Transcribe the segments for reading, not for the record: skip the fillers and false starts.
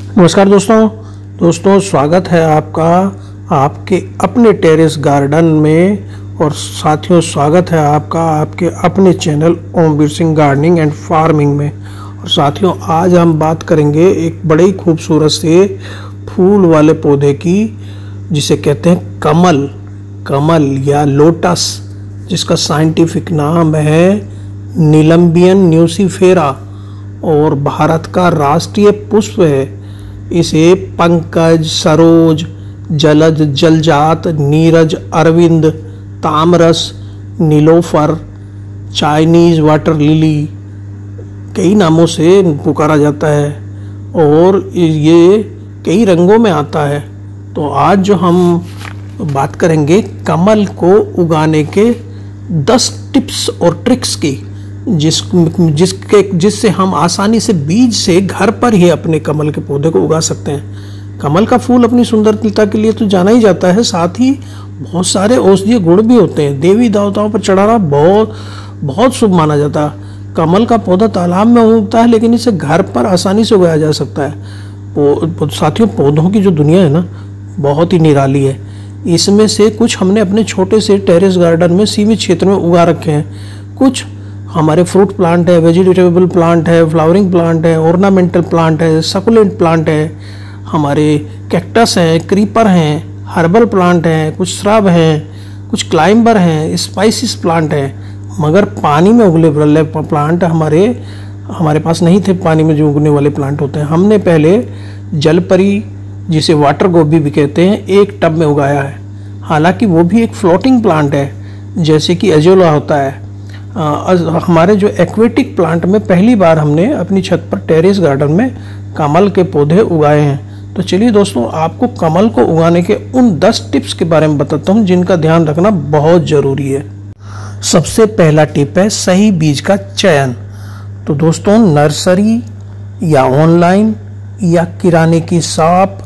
नमस्कार दोस्तों स्वागत है आपका आपके अपने टेरेस गार्डन में। और साथियों स्वागत है आपका आपके अपने channel Omvir Singh gardening and farming में। और साथियों आज हम बात करेंगे एक बड़े ही खूबसूरत से फूल वाले पौधे की, जिसे कहते हैं कमल या लोटस, जिसका साइंटिफिक नाम है नीलम्बियन न्यूसीफेरा और भारत का राष्ट्रीय पुष्प है। इसे पंकज, सरोज, जलज, जलजात, नीरज, अरविंद, तामरस, नीलोफर, चाइनीज वाटर लिली कई नामों से पुकारा जाता है और ये कई रंगों में आता है। तो आज जो हम बात करेंगे कमल को उगाने के 10 टिप्स और ट्रिक्स की, जिससे हम आसानी से बीज से घर पर ही अपने कमल के पौधे को उगा सकते हैं। कमल का फूल अपनी सुंदरता के लिए तो जाना ही जाता है, साथ ही बहुत सारे औषधीय गुण भी होते हैं। देवी देवताओं पर चढ़ाना बहुत शुभ माना जाता है। कमल का पौधा तालाब में उगता है, लेकिन इसे घर पर आसानी से उगाया जा सकता है। साथियों पौधों की जो दुनिया है ना, बहुत ही निराली है। इसमें से कुछ हमने अपने छोटे से टेरेस गार्डन में सीमित क्षेत्र में उगा रखे हैं। कुछ हमारे फ्रूट प्लांट है, वेजिटेबल प्लांट है, फ्लावरिंग प्लांट है, ऑर्नामेंटल प्लांट है, सकुलेंट प्लांट है, हमारे कैक्टस हैं, क्रीपर हैं, हर्बल प्लांट हैं, कुछ श्रब हैं, कुछ क्लाइंबर हैं, स्पाइसिस प्लांट हैं। मगर पानी में उगले वाले प्लांट हमारे पास नहीं थे। पानी में जो उगने वाले प्लांट होते हैं, हमने पहले जलपरी, जिसे वाटर गोभी भी कहते हैं, एक टब में उगाया है। हालांकि वो भी एक फ्लोटिंग प्लांट है, जैसे कि एजोला होता है। हमारे जो एक्वेटिक प्लांट में पहली बार हमने अपनी छत पर टेरेस गार्डन में कमल के पौधे उगाए हैं। तो चलिए दोस्तों, आपको कमल को उगाने के उन 10 टिप्स के बारे में बताता हूं, जिनका ध्यान रखना बहुत जरूरी है। सबसे पहला टिप है सही बीज का चयन। तो दोस्तों, नर्सरी या ऑनलाइन या किराने की शॉप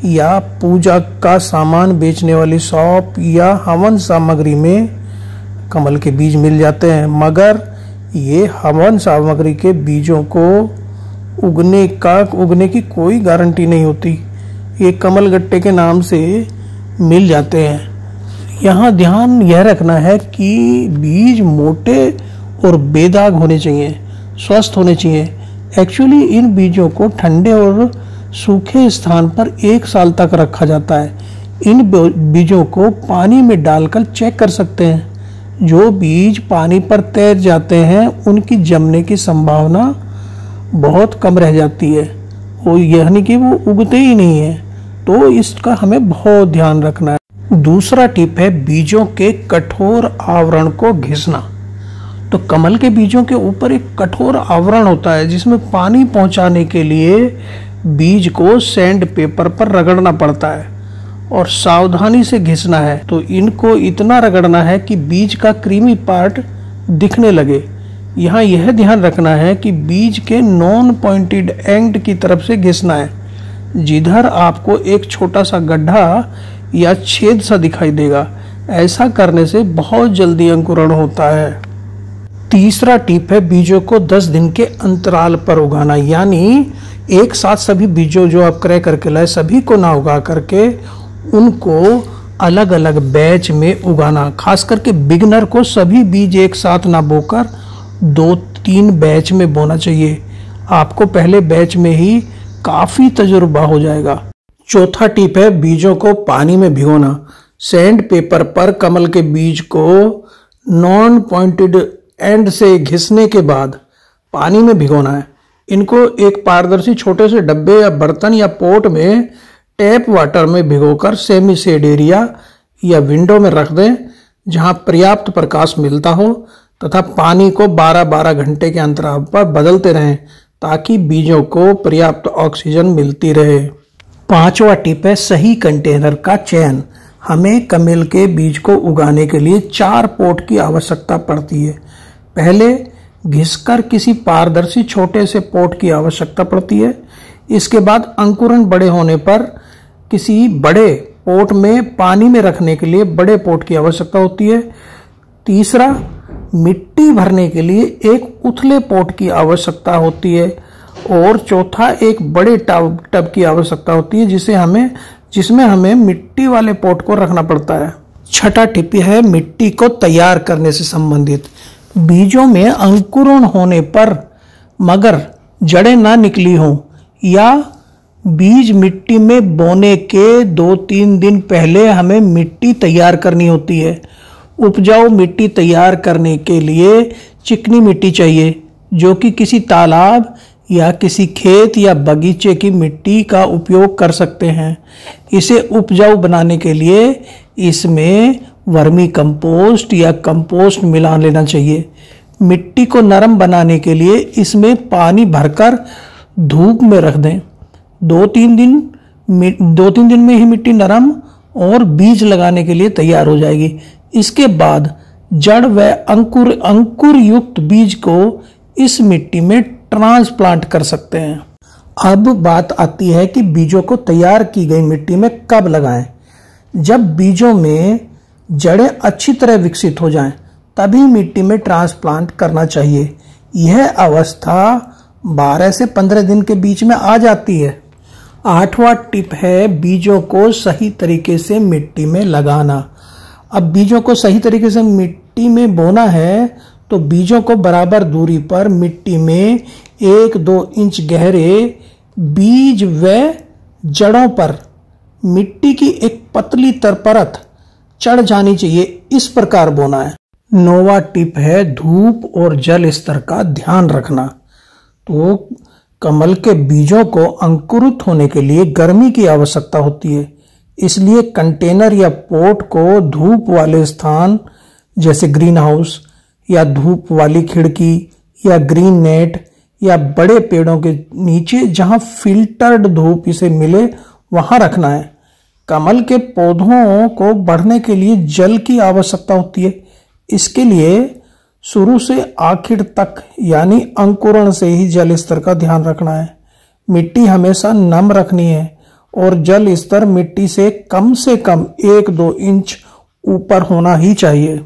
या पूजा का सामान बेचने वाली शॉप या हवन सामग्री में कमल के बीज मिल जाते हैं, मगर ये हवन सामग्री के बीजों को उगने की कोई गारंटी नहीं होती। ये कमल गट्टे के नाम से मिल जाते हैं। यहाँ ध्यान यह रखना है कि बीज मोटे और बेदाग होने चाहिए, स्वस्थ होने चाहिए। एक्चुअली इन बीजों को ठंडे और सूखे स्थान पर 1 साल तक रखा जाता है। इन बीजों को पानी में डालकर चेक कर सकते हैं। जो बीज पानी पर तैर जाते हैं उनकी जमने की संभावना बहुत कम रह जाती है, और यानी कि वो उगते ही नहीं है। तो इसका हमें बहुत ध्यान रखना है। दूसरा टिप है बीजों के कठोर आवरण को घिसना। तो कमल के बीजों के ऊपर एक कठोर आवरण होता है, जिसमें पानी पहुंचाने के लिए बीज को सैंड पेपर पर रगड़ना पड़ता है और सावधानी से घिसना है। तो इनको इतना रगड़ना है कि बीज का क्रीमी पार्ट दिखने लगे। यहाँ यह ध्यान रखना है कि बीज के नॉन पॉइंटेड एंड की तरफ से घिसना है, जिधर आपको एक छोटा सा गड्ढा या छेद सा दिखाई देगा। ऐसा करने से बहुत जल्दी अंकुरण होता है। तीसरा टिप है बीजों को 10 दिन के अंतराल पर उगाना, यानी एक साथ सभी बीजों जो आप क्रय करके लाए सभी को ना उगा करके उनको अलग अलग बैच में उगाना। खास करके बिगनर को सभी बीज एक साथ ना बोकर 2-3 बैच में बोना चाहिए। आपको पहले बैच में ही काफी तजुर्बा हो जाएगा। चौथा टिप है बीजों को पानी में भिगोना। सैंड पेपर पर कमल के बीज को नॉन पॉइंटेड एंड से घिसने के बाद पानी में भिगोना है। इनको एक पारदर्शी छोटे से डब्बे या बर्तन या पोट में टैप वाटर में भिगोकर सेमी शेड एरिया या विंडो में रख दें, जहां पर्याप्त प्रकाश मिलता हो, तथा पानी को 12-12 घंटे के अंतराल पर बदलते रहें, ताकि बीजों को पर्याप्त ऑक्सीजन मिलती रहे। 5वां टिप है सही कंटेनर का चयन। हमें कमल के बीज को उगाने के लिए 4 पॉट की आवश्यकता पड़ती है। पहले घिसकर किसी पारदर्शी छोटे से पॉट की आवश्यकता पड़ती है। इसके बाद अंकुरण बड़े होने पर किसी बड़े पॉट में पानी में रखने के लिए बड़े पॉट की आवश्यकता होती है। तीसरा, मिट्टी भरने के लिए एक उथले पॉट की आवश्यकता होती है। और चौथा, एक बड़े टब की आवश्यकता होती है जिसमें हमें मिट्टी वाले पॉट को रखना पड़ता है। छठा टिप है मिट्टी को तैयार करने से संबंधित। बीजों में अंकुरण होने पर मगर जड़ें ना निकली हों या बीज मिट्टी में बोने के 2-3 दिन पहले हमें मिट्टी तैयार करनी होती है। उपजाऊ मिट्टी तैयार करने के लिए चिकनी मिट्टी चाहिए, जो कि किसी तालाब या किसी खेत या बगीचे की मिट्टी का उपयोग कर सकते हैं। इसे उपजाऊ बनाने के लिए इसमें वर्मी कंपोस्ट या कंपोस्ट मिला लेना चाहिए। मिट्टी को नरम बनाने के लिए इसमें पानी भरकर धूप में रख दें। 2-3 दिन में ही मिट्टी नरम और बीज लगाने के लिए तैयार हो जाएगी। इसके बाद जड़ व अंकुर युक्त बीज को इस मिट्टी में ट्रांसप्लांट कर सकते हैं। अब बात आती है कि बीजों को तैयार की गई मिट्टी में कब लगाएं। जब बीजों में जड़ें अच्छी तरह विकसित हो जाएं, तभी मिट्टी में ट्रांसप्लांट करना चाहिए। यह अवस्था 12 से 15 दिन के बीच में आ जाती है। 8वां टिप है बीजों को सही तरीके से मिट्टी में लगाना। अब बीजों को सही तरीके से मिट्टी में बोना है तो बीजों को बराबर दूरी पर मिट्टी में 1-2 इंच गहरे बीज व जड़ों पर मिट्टी की एक पतली परत चढ़ जानी चाहिए, इस प्रकार बोना है। 9वां टिप है धूप और जल स्तर का ध्यान रखना। तो कमल के बीजों को अंकुरित होने के लिए गर्मी की आवश्यकता होती है, इसलिए कंटेनर या पोट को धूप वाले स्थान जैसे ग्रीन हाउस या धूप वाली खिड़की या ग्रीन नेट या बड़े पेड़ों के नीचे जहां फिल्टर्ड धूप इसे मिले वहां रखना है। कमल के पौधों को बढ़ने के लिए जल की आवश्यकता होती है। इसके लिए शुरू से आखिर तक यानी अंकुरण से ही जल स्तर का ध्यान रखना है। मिट्टी हमेशा नम रखनी है और जल स्तर मिट्टी से कम 1-2 इंच ऊपर होना ही चाहिए।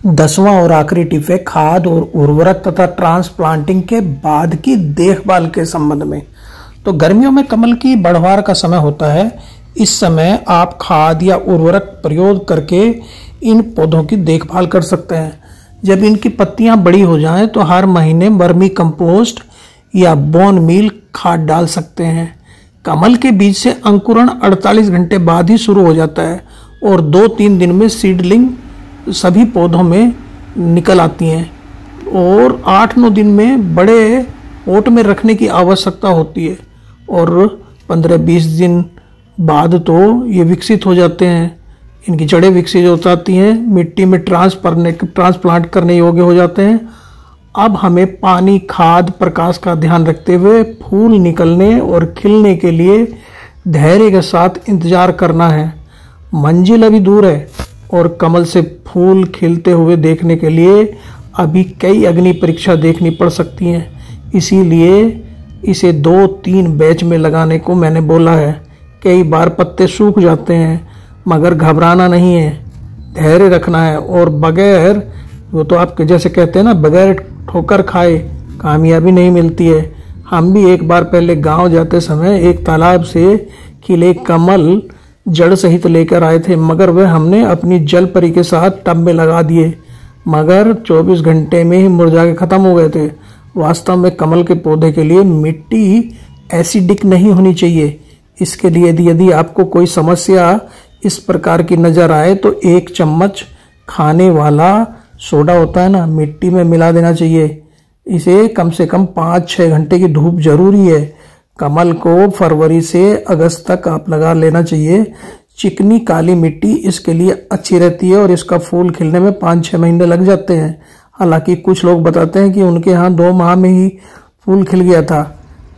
10वां और आखिरी टिप है खाद और उर्वरक तथा ट्रांसप्लांटिंग के बाद की देखभाल के संबंध में। तो गर्मियों में कमल की बढ़वार का समय होता है। इस समय आप खाद या उर्वरक प्रयोग करके इन पौधों की देखभाल कर सकते हैं। जब इनकी पत्तियां बड़ी हो जाएं तो हर महीने वर्मी कंपोस्ट या बोन मील खाद डाल सकते हैं। कमल के बीज से अंकुरण 48 घंटे बाद ही शुरू हो जाता है और 2-3 दिन में सीडलिंग सभी पौधों में निकल आती हैं और 8-9 दिन में बड़े पोट में रखने की आवश्यकता होती है और 15-20 दिन बाद तो ये विकसित हो जाते हैं। इनकी जड़ें विकसित हो जाती हैं, मिट्टी में ट्रांसप्लांट करने योग्य हो जाते हैं। अब हमें पानी, खाद, प्रकाश का ध्यान रखते हुए फूल निकलने और खिलने के लिए धैर्य के साथ इंतजार करना है। मंजिल अभी दूर है और कमल से फूल खिलते हुए देखने के लिए अभी कई अग्नि परीक्षा देखनी पड़ सकती हैं। इसीलिए इसे 2-3 बैच में लगाने को मैंने बोला है। कई बार पत्ते सूख जाते हैं मगर घबराना नहीं है, धैर्य रखना है और बगैर, वो तो आपके जैसे कहते हैं ना, बगैर ठोकर खाए कामयाबी नहीं मिलती है। हम भी एक बार पहले गांव जाते समय एक तालाब से खिले कमल जड़ सहित लेकर आए थे, मगर वह हमने अपनी जल परी के साथ टब में लगा दिए, मगर 24 घंटे में ही मुरझा के खत्म हो गए थे। वास्तव में कमल के पौधे के लिए मिट्टी एसिडिक नहीं होनी चाहिए। इसके लिए यदि आपको कोई समस्या इस प्रकार की नजर आए तो 1 चम्मच खाने वाला सोडा होता है ना, मिट्टी में मिला देना चाहिए। इसे कम से कम 5-6 घंटे की धूप जरूरी है। कमल को फरवरी से अगस्त तक आप लगा लेना चाहिए। चिकनी काली मिट्टी इसके लिए अच्छी रहती है और इसका फूल खिलने में 5-6 महीने लग जाते हैं। हालांकि कुछ लोग बताते हैं कि उनके यहाँ 2 माह में ही फूल खिल गया था।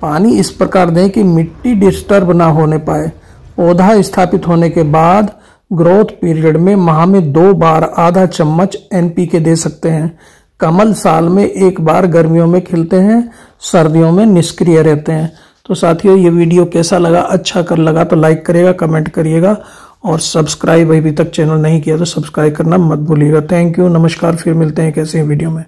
पानी इस प्रकार दें कि मिट्टी डिस्टर्ब ना होने पाए। पौधा स्थापित होने के बाद ग्रोथ पीरियड में माह में 2 बार आधा चम्मच NPK दे सकते हैं। कमल साल में 1 बार गर्मियों में खिलते हैं, सर्दियों में निष्क्रिय रहते हैं। तो साथियों, ये वीडियो कैसा लगा? अच्छा कर लगा तो लाइक करिएगा, कमेंट करिएगा और सब्सक्राइब अभी तक चैनल नहीं किया तो सब्सक्राइब करना मत भूलिएगा। थैंक यू, नमस्कार। फिर मिलते हैं कैसे वीडियो में।